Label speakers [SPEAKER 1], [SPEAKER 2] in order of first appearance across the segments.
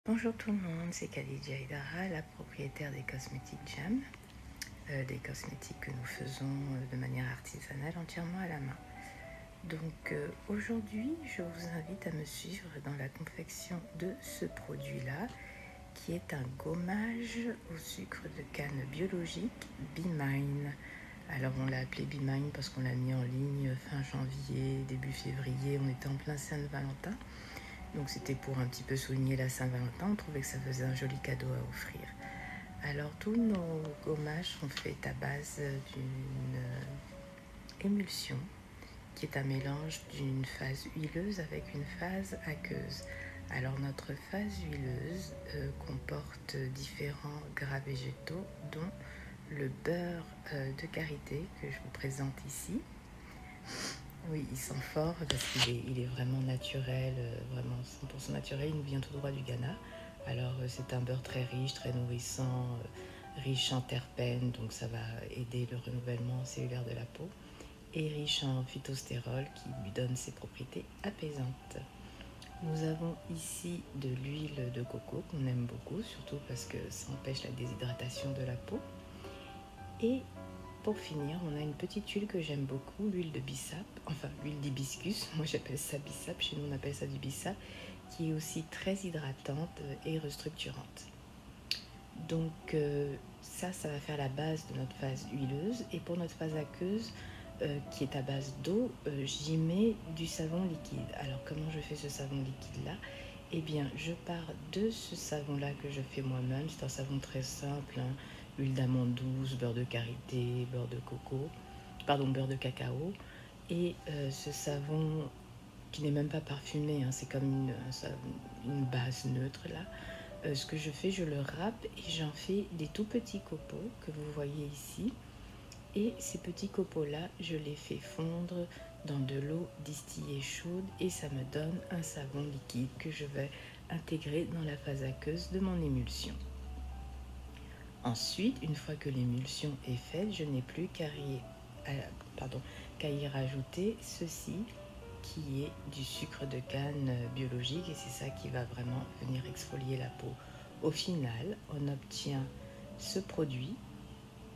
[SPEAKER 1] Bonjour tout le monde, c'est Khadija Aidara, la propriétaire des Cosmétiques Jam, des cosmétiques que nous faisons de manière artisanale entièrement à la main. Donc aujourd'hui, je vous invite à me suivre dans la confection de ce produit-là, qui est un gommage au sucre de canne biologique B-Mine. Alors on l'a appelé B-Mine parce qu'on l'a mis en ligne fin janvier, début février, on était en plein Saint-Valentin. Donc c'était pour un petit peu souligner la Saint-Valentin, on trouvait que ça faisait un joli cadeau à offrir. Alors tous nos gommages sont faits à base d'une émulsion qui est un mélange d'une phase huileuse avec une phase aqueuse. Alors notre phase huileuse comporte différents gras végétaux dont le beurre de karité que je vous présente ici. Oui, il sent fort parce qu'il est vraiment naturel, vraiment 100% naturel. Il nous vient tout droit du Ghana. Alors c'est un beurre très riche, très nourrissant, riche en terpènes, donc ça va aider le renouvellement cellulaire de la peau, et riche en phytostérol qui lui donne ses propriétés apaisantes. Nous avons ici de l'huile de coco qu'on aime beaucoup, surtout parce que ça empêche la déshydratation de la peau. Et pour finir, on a une petite huile que j'aime beaucoup, l'huile de bissap, enfin l'huile d'hibiscus, moi j'appelle ça bissap, chez nous on appelle ça du bissap, qui est aussi très hydratante et restructurante. Donc ça va faire la base de notre phase huileuse, et pour notre phase aqueuse, qui est à base d'eau, j'y mets du savon liquide. Alors comment je fais ce savon liquide là? Eh bien je pars de ce savon là que je fais moi-même, c'est un savon très simple, hein. Huile d'amande douce, beurre de karité, beurre de cacao, et ce savon qui n'est même pas parfumé, hein, c'est comme une base neutre là. Ce que je fais, je le râpe et j'en fais des tout petits copeaux que vous voyez ici. Et ces petits copeaux-là, je les fais fondre dans de l'eau distillée chaude et ça me donne un savon liquide que je vais intégrer dans la phase aqueuse de mon émulsion. Ensuite, une fois que l'émulsion est faite, je n'ai plus qu'à y rajouter ceci qui est du sucre de canne biologique, et c'est ça qui va vraiment venir exfolier la peau. Au final, on obtient ce produit.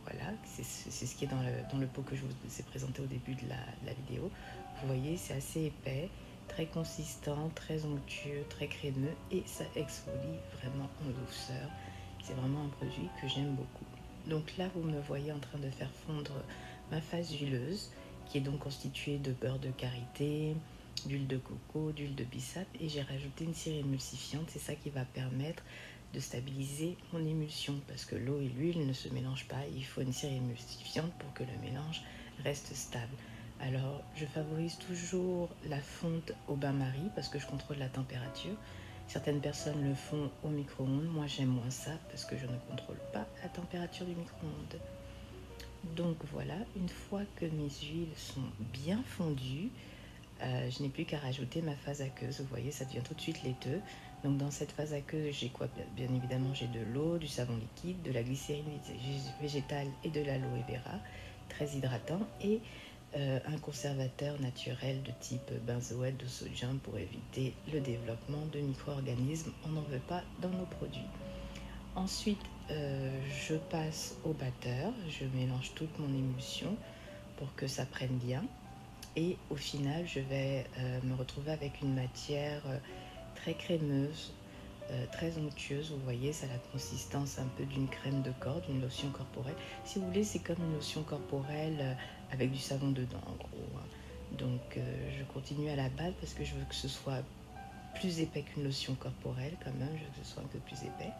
[SPEAKER 1] Voilà, c'est ce qui est dans le pot que je vous ai présenté au début de la vidéo. Vous voyez, c'est assez épais, très consistant, très onctueux, très crémeux, et ça exfolie vraiment en douceur. C'est vraiment un produit que j'aime beaucoup. Donc là, vous me voyez en train de faire fondre ma phase huileuse, qui est donc constituée de beurre de karité, d'huile de coco, d'huile de bissap, et j'ai rajouté une cire émulsifiante. C'est ça qui va permettre de stabiliser mon émulsion, parce que l'eau et l'huile ne se mélangent pas. Il faut une cire émulsifiante pour que le mélange reste stable. Alors, je favorise toujours la fonte au bain-marie parce que je contrôle la température. Certaines personnes le font au micro-ondes. Moi, j'aime moins ça parce que je ne contrôle pas la température du micro-ondes. Donc voilà, une fois que mes huiles sont bien fondues, je n'ai plus qu'à rajouter ma phase aqueuse. Vous voyez, ça devient tout de suite laiteux. Donc dans cette phase aqueuse, j'ai quoi? Bien évidemment, j'ai de l'eau, du savon liquide, de la glycérine végétale et de l'aloe vera, très hydratant, et un conservateur naturel de type benzoate de sodium pour éviter le développement de micro-organismes. On n'en veut pas dans nos produits. Ensuite, je passe au batteur. Je mélange toute mon émulsion pour que ça prenne bien. Et au final, je vais me retrouver avec une matière très crémeuse, très onctueuse. Vous voyez, ça a la consistance un peu d'une crème de corps, d'une lotion corporelle. Si vous voulez, c'est comme une lotion corporelle avec du savon dedans, en gros, hein. Donc, je continue à la base parce que je veux que ce soit plus épais qu'une lotion corporelle quand même. Je veux que ce soit un peu plus épais.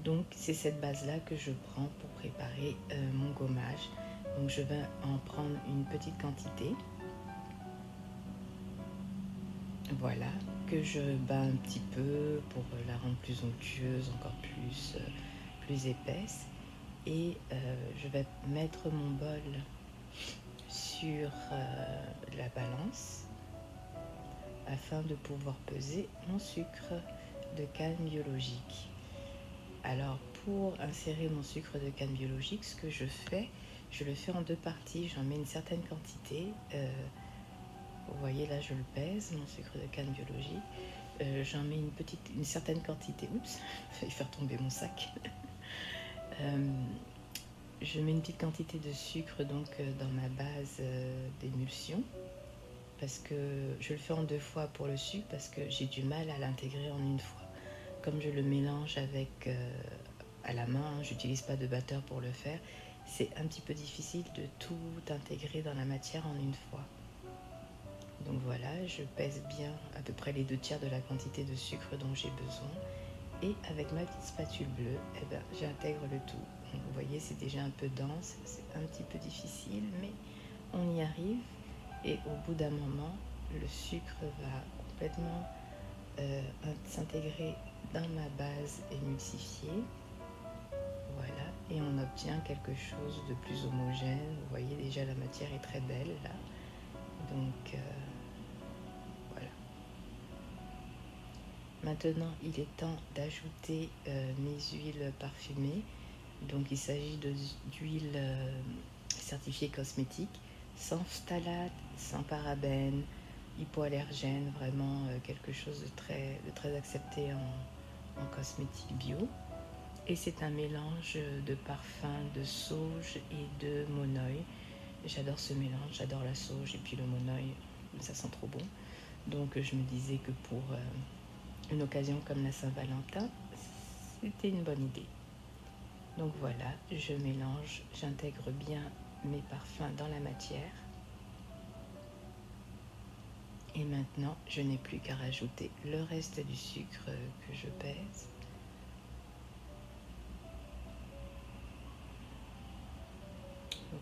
[SPEAKER 1] Donc, c'est cette base-là que je prends pour préparer mon gommage. Donc, je vais en prendre une petite quantité. Voilà, que je bats un petit peu pour la rendre plus onctueuse, encore plus épaisse. Et je vais mettre mon bol sur la balance afin de pouvoir peser mon sucre de canne biologique. Alors pour insérer mon sucre de canne biologique, ce que je fais, je le fais en deux parties. J'en mets une certaine quantité. Vous voyez là, je le pèse, mon sucre de canne biologique. J'en mets une certaine quantité. Oups, j'ai failli faire tomber mon sac. Je mets une petite quantité de sucre donc dans ma base d'émulsion, parce que je le fais en 2 fois pour le sucre, parce que j'ai du mal à l'intégrer en une fois. Comme je le mélange avec à la main, j'utilise pas de batteur pour le faire, c'est un petit peu difficile de tout intégrer dans la matière en une fois. Donc voilà, je pèse bien à peu près les 2/3 de la quantité de sucre dont j'ai besoin. Et avec ma petite spatule bleue, j'intègre le tout. Donc vous voyez, c'est déjà un peu dense, c'est un petit peu difficile, mais on y arrive. Et au bout d'un moment, le sucre va complètement s'intégrer dans ma base émulsifiée. Voilà, et on obtient quelque chose de plus homogène. Vous voyez, déjà la matière est très belle là. Donc voilà. Maintenant, il est temps d'ajouter mes huiles parfumées. Donc il s'agit d'huiles certifiées cosmétiques, sans phtalate, sans parabènes, hypoallergènes, vraiment quelque chose de très accepté en cosmétique bio. Et c'est un mélange de parfums de sauge et de monoï. J'adore ce mélange, j'adore la sauge et puis le monoï, ça sent trop bon. Donc je me disais que pour une occasion comme la Saint-Valentin, c'était une bonne idée. Donc voilà, je mélange, j'intègre bien mes parfums dans la matière. Et maintenant, je n'ai plus qu'à rajouter le reste du sucre que je pèse.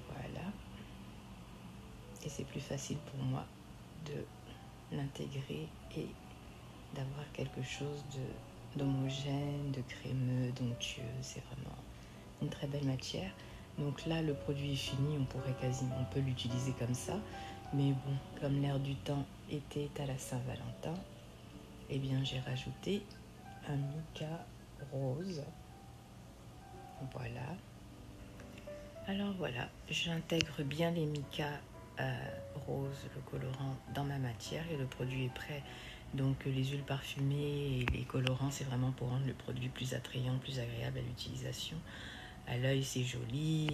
[SPEAKER 1] Voilà. Et c'est plus facile pour moi de l'intégrer et d'avoir quelque chose d'homogène, de crémeux, d'onctueux. C'est vraiment une très belle matière. Donc là, le produit est fini, on peut l'utiliser comme ça. Mais bon, comme l'air du temps était à la Saint-Valentin, eh bien j'ai rajouté un mica rose. Voilà. Alors voilà, j'intègre bien les micas rose, le colorant, dans ma matière et le produit est prêt. Donc les huiles parfumées et les colorants, c'est vraiment pour rendre le produit plus attrayant, plus agréable à l'utilisation. À l'œil, c'est joli,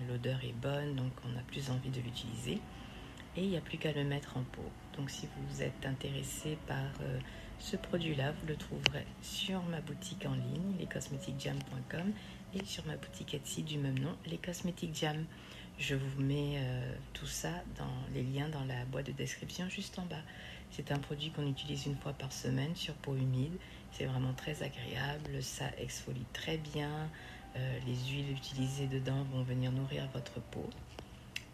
[SPEAKER 1] l'odeur est bonne, donc on a plus envie de l'utiliser. Et il n'y a plus qu'à le mettre en pot. Donc si vous êtes intéressé par ce produit-là, vous le trouverez sur ma boutique en ligne, lescosmeticsjam.com, et sur ma boutique Etsy du même nom, Les Cosmetiques Jam. Je vous mets tout ça dans les liens dans la boîte de description juste en bas. C'est un produit qu'on utilise une fois par semaine sur peau humide. C'est vraiment très agréable, ça exfolie très bien. Les huiles utilisées dedans vont venir nourrir votre peau.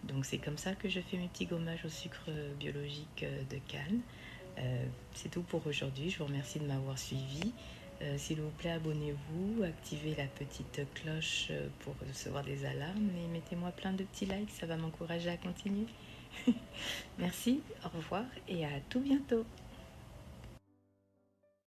[SPEAKER 1] Donc c'est comme ça que je fais mes petits gommages au sucre biologique de canne. C'est tout pour aujourd'hui. Je vous remercie de m'avoir suivi. S'il vous plaît, abonnez-vous, activez la petite cloche pour recevoir des alarmes et mettez-moi plein de petits likes, ça va m'encourager à continuer. Merci, au revoir et à tout bientôt.